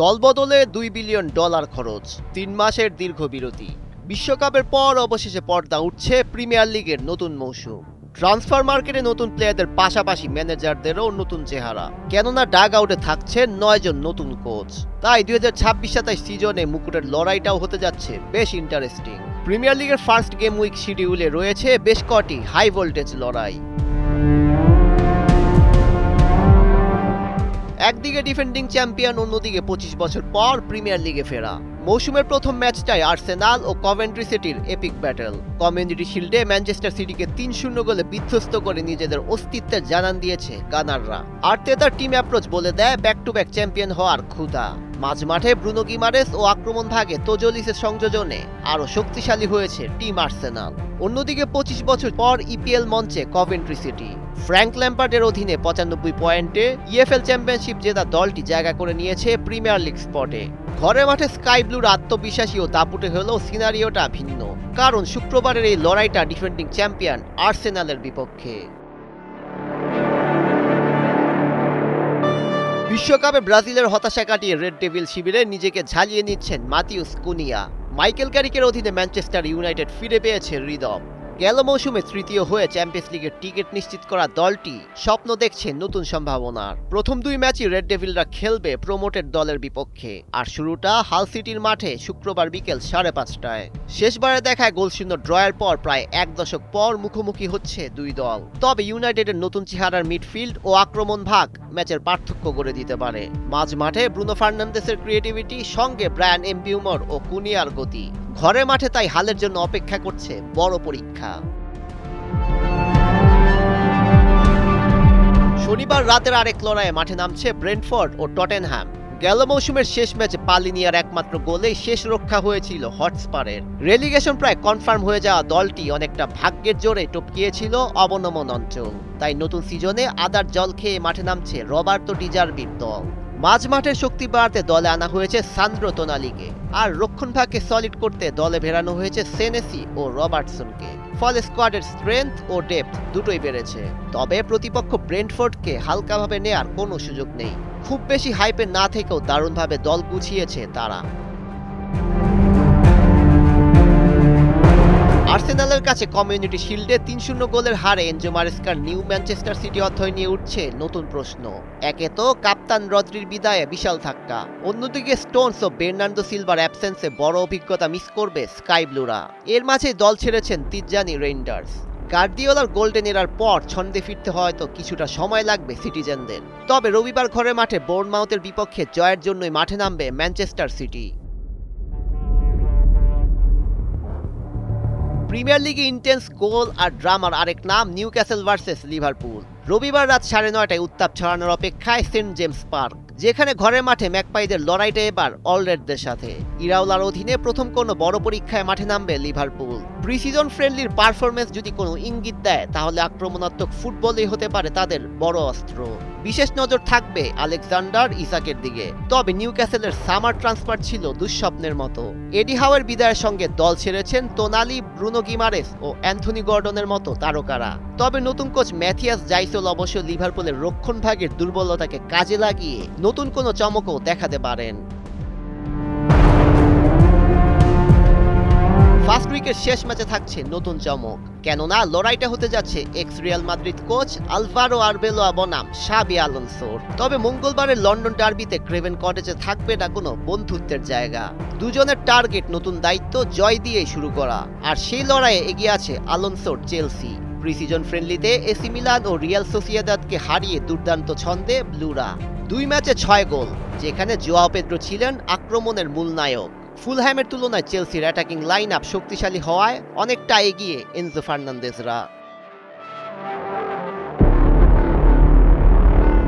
দলবদলে $2 billion খরচ, 3 মাসের দীর্ঘ বিরতি। বিশ্বকাপের পর অবশেষে পর্দা উঠছে প্রিমিয়ার লিগের নতুন মৌসুম। ট্রান্সফার মার্কেটে নতুন প্লেয়ারদের পাশাপাশি ম্যানেজারদেরও নতুন চেহারা, কেননা ডাগ আউটে থাকছে 9 জন নতুন কোচ। তাই 2026-27 সিজনে মুকুটের লড়াইটাও হতে যাচ্ছে বেশ ইন্টারেস্টিং। প্রিমিয়ার লিগের ফার্স্ট গেম উইক শিডিউলে রয়েছে বেশ কটি হাই ভোল্টেজ লড়াই। একদিকে ডিফেন্ডিং চ্যাম্পিয়ন, অন্যদিকে 25 বছর পর প্রিমিয়ার লিগে ফেরা। মৌসুমের প্রথম ম্যাচটায় আর্সেনাল ও কভেন্ট্রি সিটির এপিক ব্যাটল। কমিউনিটি শিল্ডে ম্যানচেস্টার সিটিকে 3-0 গোলে বিধ্বস্ত করে নিজেদের অস্তিত্বের জানান দিয়েছে গানাররা। আর্তেতার টিম অ্যাপ্রোচ বলে দেয় ব্যাক টু ব্যাক চ্যাম্পিয়ন হওয়ার ক্ষুধা। মাঝমাঠে ব্রুনো গিমারেস ও আক্রমণ ভাগে তোজলিসের সংযোজনে আরও শক্তিশালী হয়েছে টিম আর্সেনাল। অন্যদিকে 25 বছর পর ইপিএল মঞ্চে কভেন্ট্রি সিটি। ফ্র্যাঙ্ক ল্যাম্পার্ডের অধীনে 95 পয়েন্টে ইএফএল চ্যাম্পিয়নশিপ জেতা দলটি জায়গা করে নিয়েছে প্রিমিয়ার লিগ স্পটে। ঘরে মাঠে স্কাই ব্লুর আত্মবিশ্বাসী ও দাপুটে হলেও সিনারিওটা ভিন্ন, কারণ শুক্রবারের এই লড়াইটা ডিফেন্ডিং চ্যাম্পিয়ন আর্সেনালের বিপক্ষে। বিশ্বকাপে ব্রাজিলের হতাশা কাটিয়ে রেড ডেভিল শিবিরে নিজেকে ঝালিয়ে নিচ্ছেন মাতিউস কুনিয়া। মাইকেল ক্যারিকের অধীনে ম্যানচেস্টার ইউনাইটেড ফিরে পেয়েছে রিদম। গেল মৌসুমে তৃতীয় হয়ে চ্যাম্পিয়ন্স লিগের টিকিট নিশ্চিত করা দলটি স্বপ্ন দেখছে নতুন সম্ভাবনার। প্রথম 2 ম্যাচই রেড ডেভিলরা খেলবে প্রমোটেড দলের বিপক্ষে, আর শুরুটা হাল সিটির মাঠে শুক্রবার বিকেল 5:30টায়। শেষবারে দেখায় গোলশূন্য ড্রয়ের পর প্রায় 1 দশক পর মুখোমুখি হচ্ছে দুই দল। তবে ইউনাইটেডের নতুন চেহারার মিডফিল্ড ও আক্রমণ ভাগ ম্যাচের পার্থক্য করে দিতে পারে। মাঝ মাঠে ব্রুনো ফার্নান্দেসের ক্রিয়েটিভিটি, সঙ্গে ব্রায়ান এমবিউমর ও কুনিয়ার গতি। ঘরে মাঠে তাই হালের জন্য অপেক্ষা করছে বড় পরীক্ষা। শনিবার রাতের আরেক লড়াইয়ে মাঠে নামছে ব্রেন্টফোর্ড ও টটেনহ্যাম। গেল মৌসুমের শেষ ম্যাচে পালিনিয়ার একমাত্র গোলেই শেষ রক্ষা হয়েছিল হটস্পারের। রেলিগেশন প্রায় কনফার্ম হয়ে যাওয়া দলটি অনেকটা ভাগ্যের জোরে টপকিয়েছিল অবনমন অঞ্চল। তাই নতুন সিজনে আদার জল খেয়ে মাঠে নামছে রবার্তো ডি জার্বির দল। মাঝ মাঠের শক্তি বাড়াতে দলে আনা হয়েছে সান্দ্রো তোনালিকে, আর রক্ষণভাগকে সলিড করতে দলে ভেড়ানো হয়েছে সেনেসি ও রবার্টসনকে। ফলে স্কোয়াডের স্ট্রেংথ ও ডেপথ দুটোই বেড়েছে। তবে প্রতিপক্ষ ব্রেন্টফোর্ডকে হালকাভাবে নেয়ার কোনো সুযোগ নেই। খুব বেশি হাইপে না থেকেও দারুণভাবে দল গুছিয়েছে তারা। আর্সেনালের কাছে কমিউনিটি শিল্ডে 3-0 গোলের হারে এনজো মারেস্কার নিউ ম্যানচেস্টার সিটি অধ্যায় নিয়ে উঠছে নতুন প্রশ্ন। একে তো কাপ্তান রদ্রির বিদায়ে বিশাল ধাক্কা, অন্যদিকে স্টোনস ও বের্নার্দো সিলভার অ্যাবসেন্সে বড় অভিজ্ঞতা মিস করবে স্কাই ব্লুরা। এর মাঝেই দল ছেড়েছেন তিজ্জানি রেইন্ডার্স। গার্দিওলার গোল্ডেন এরার পর ছন্দে ফিরতে হয়তো কিছুটা সময় লাগবে সিটিজেনদের। তবে রবিবার ঘরে মাঠে বোর্নমাউথের বিপক্ষে জয়ের জন্যই মাঠে নামবে ম্যানচেস্টার সিটি। প্রিমিয়ার লিগে ইন্টেন্স গোল আর ড্রামার আরেক নাম নিউক্যাসল ভার্সেস লিভারপুল। রবিবার রাত 9:30টায় উত্তাপ ছড়ানোর অপেক্ষায় সেন্ট জেমস পার্ক, যেখানে ঘরের মাঠে ম্যাকপাইদের লড়াইটা এবার অলরেডদের সাথে। ইরাওলার অধীনে প্রথম কোনো বড় পরীক্ষায় মাঠে নামবে লিভারপুল। প্রিসিজন ফ্রেন্ডলির পারফরমেন্স যদি কোনো ইঙ্গিত দেয়, তাহলে আক্রমণাত্মক ফুটবলই হতে পারে তাদের বড় অস্ত্র। বিশেষ নজর থাকবে আলেকজান্ডার ইসাকের দিকে। তবে নিউক্যাসলের সামার ট্রান্সফার ছিল দুঃস্বপ্নের মতো। এডি হাওয়ের বিদায়ের সঙ্গে দল ছেড়েছেন তোনালি, ব্রুনো গিমারেস ও অ্যান্থনি গর্ডনের মতো তারকারা। তবে নতুন কোচ ম্যাথিয়াস জাইসোল অবশ্য লিভারপুলের রক্ষণভাগের দুর্বলতাকে কাজে লাগিয়ে নতুন কোনো চমকও দেখাতে পারেন। ফার্স্ট উইকের শেষ ম্যাচে থাকছে নতুন চমক, কেননা লড়াইটা হতে যাচ্ছে x Real Madrid coach Alvaro Arbeloa বনাম শাবি আলোনসোর। তবে মঙ্গলবারের লন্ডন ডার্বিতে ক্রেভেন কটেজে থাকবে না কোনো বন্ধুত্বের জায়গা। দুজনের টার্গেট নতুন দায়িত্ব জয় দিয়েই শুরু করা, আর সেই লড়াইয়ে এগিয়ে আছে আলোনসোর চেলসি। প্রিসিজন ফ্রেন্ডলিতে এসি মিলান ও রিয়াল সোসিয়েদাদকে হারিয়ে দুর্দান্ত ছন্দে ব্লুরা। 2 ম্যাচে 6 গোল, যেখানে জোয়াও পেদ্রো ছিলেন আক্রমণের মূল নায়ক। ফুলহ্যামের তুলনায় চেলসির অ্যাটাকিং লাইন আপ শক্তিশালী হওয়ায় অনেকটা এগিয়ে এনজো ফার্নান্দেজরা।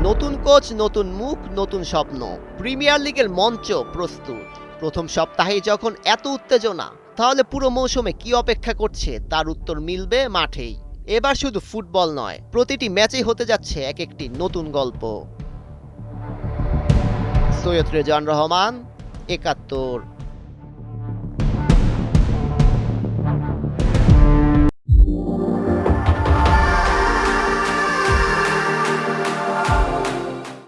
নতুন কোচ, নতুন মুখ, নতুন স্বপ্ন। প্রিমিয়ার লিগের মঞ্চ প্রস্তুত। প্রথম সপ্তাহেই যখন এত উত্তেজনা, তাহলে পুরো মৌসুমে কি অপেক্ষা করছে তার উত্তর মিলবে মাঠেই। এবার শুধু ফুটবল নয়, প্রতিটি ম্যাচেই হতে যাচ্ছে এক একটি নতুন গল্প। সৈয়দ রেজান রহমান, ৭১।